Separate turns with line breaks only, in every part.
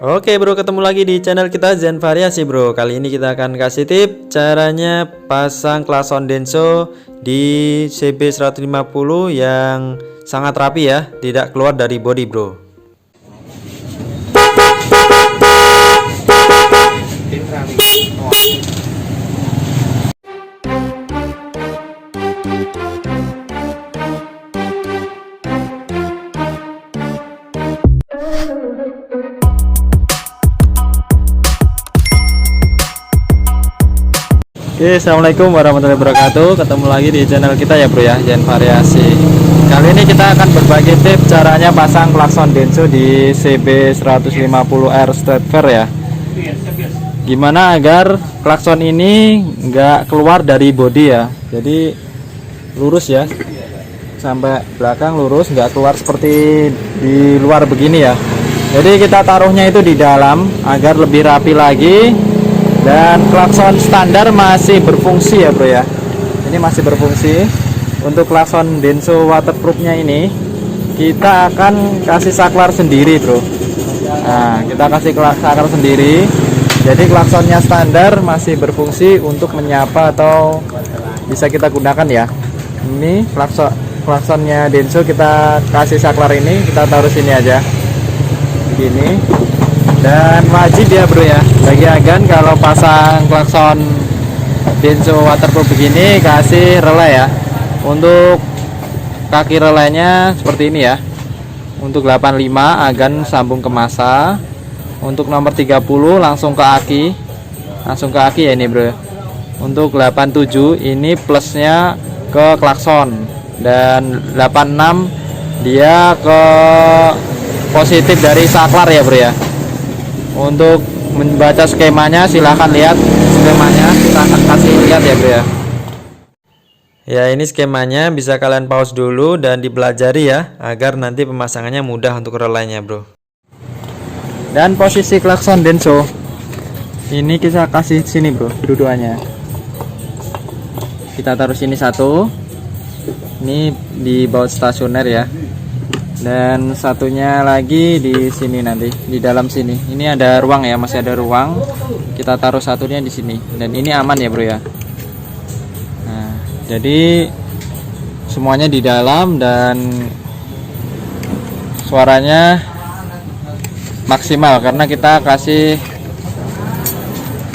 Oke bro, ketemu lagi di channel kita Zen Variasi bro. Kali ini kita akan kasih tip caranya pasang klakson Denso di CB 150 yang sangat rapi ya, tidak keluar dari bodi bro. Oke, assalamualaikum warahmatullahi wabarakatuh. Ketemu lagi di channel kita ya bro ya, Zen Variasi. Kali ini kita akan berbagi tips caranya pasang klakson Denso di CB 150R Street Fair ya. Gimana agar klakson ini nggak keluar dari bodi ya. Jadi lurus ya, sampai belakang lurus, nggak keluar seperti di luar begini ya. Jadi kita taruhnya itu di dalam agar lebih rapi lagi. Dan klakson standar masih berfungsi ya bro ya. Ini masih berfungsi. Untuk klakson Denso waterproofnya ini kita akan kasih saklar sendiri bro. Nah, kita kasih saklar sendiri. Jadi klaksonnya standar masih berfungsi untuk menyapa atau bisa kita gunakan ya. Ini klaksonnya Denso kita kasih saklar ini, kita taruh sini aja begini. Dan wajib ya bro ya, bagi agan kalau pasang klakson Denso waterproof begini kasih relay ya. Untuk kaki relaynya seperti ini ya. Untuk 85 agan sambung ke massa. Untuk nomor 30 langsung ke aki. Langsung ke aki ya ini bro. Untuk 87 ini plusnya ke klakson. Dan 86 dia ke positif dari saklar ya bro ya. Untuk membaca skemanya silahkan lihat skemanya, kita akan kasih lihat ya bro ya. Ya ini skemanya, bisa kalian pause dulu dan dipelajari ya, agar nanti pemasangannya mudah untuk relaynya bro. Dan posisi klakson Denso ini kita kasih sini bro, dudukannya kita taruh sini satu, ini di baut stasioner ya. Dan satunya lagi di sini nanti, di dalam sini. Ini ada ruang ya, masih ada ruang. Kita taruh satunya di sini. Dan ini aman ya bro ya. Nah, jadi semuanya di dalam dan suaranya maksimal karena kita kasih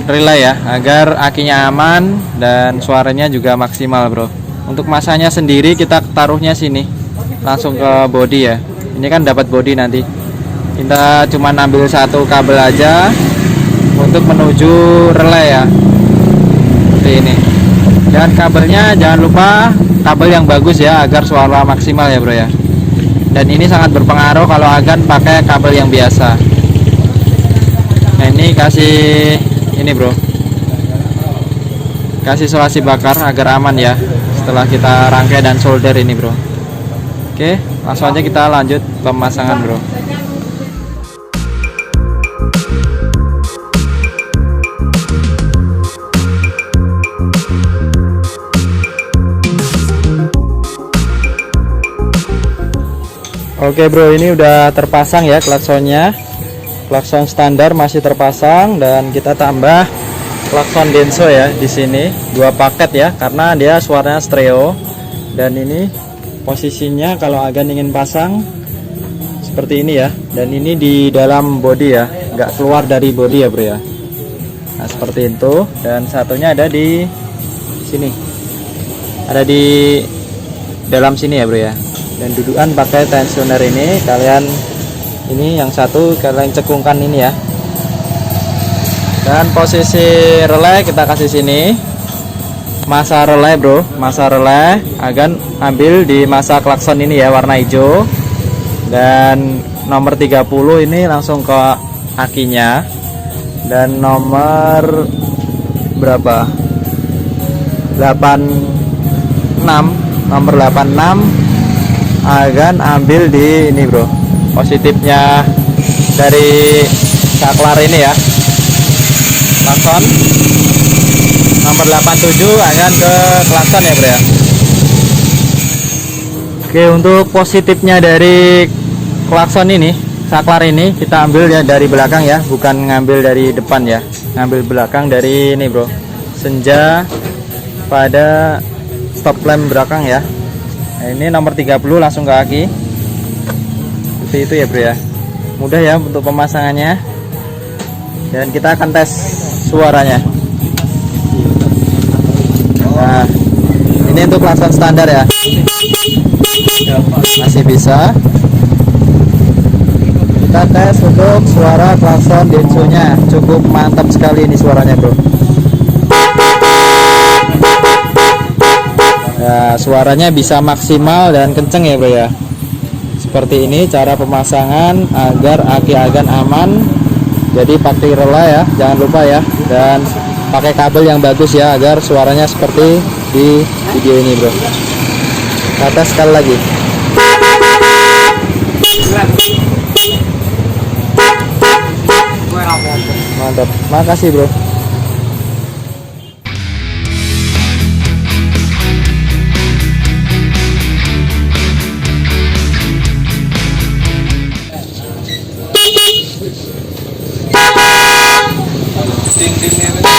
relay ya, agar akinya aman dan suaranya juga maksimal bro. Untuk masanya sendiri kita taruhnya sini, langsung ke body ya. Ini kan dapat body nanti. Kita cuma ambil satu kabel aja untuk menuju relay ya. Seperti ini. Dan kabelnya jangan lupa kabel yang bagus ya, agar suara maksimal ya bro ya. Dan ini sangat berpengaruh kalau agan pakai kabel yang biasa. Nah ini kasih ini bro, kasih isolasi bakar agar aman ya setelah kita rangkai dan solder ini bro. Oke, langsung aja kita lanjut pemasangan bro. Oke bro, ini udah terpasang ya klaksonnya. Klakson standar masih terpasang dan kita tambah klakson Denso ya di sini, 2 paket ya, karena dia suaranya stereo. Dan ini posisinya kalau agan ingin pasang seperti ini ya, dan ini di dalam body ya, nggak keluar dari body ya bro ya. Nah seperti itu. Dan satunya ada di sini, ada di dalam sini ya bro ya. Dan dudukan pakai tensioner ini, kalian ini yang satu kalian cekungkan ini ya. Dan posisi relay kita kasih sini, massa relay bro, massa relay agan ambil di massa klakson ini ya, warna hijau. Dan nomor 30 ini langsung ke akinya. Dan nomor berapa, 86, nomor 86 agan ambil di ini bro, positifnya dari saklar ini ya, klakson. Nomor 87 akan ke klakson ya bro ya. Oke, untuk positifnya dari klakson ini saklar ini kita ambil ya dari belakang ya, bukan ngambil dari depan ya, ngambil belakang dari ini bro, senja pada stop lamp belakang ya. Nah, ini nomor 30 langsung ke aki seperti itu ya bro ya. Mudah ya untuk pemasangannya, dan kita akan tes suaranya. Nah, ini untuk klakson standar ya, masih bisa. Kita tes untuk suara klakson Denso nya, cukup mantap sekali ini suaranya bro. Nah, suaranya bisa maksimal dan kenceng ya bro ya. Seperti ini cara pemasangan agar aki agan aman. Jadi pakai rela ya, jangan lupa ya, dan pakai kabel yang bagus ya agar suaranya seperti di video ini bro. Kita tes sekali lagi. Mantap, makasih bro.
Ding ding ding.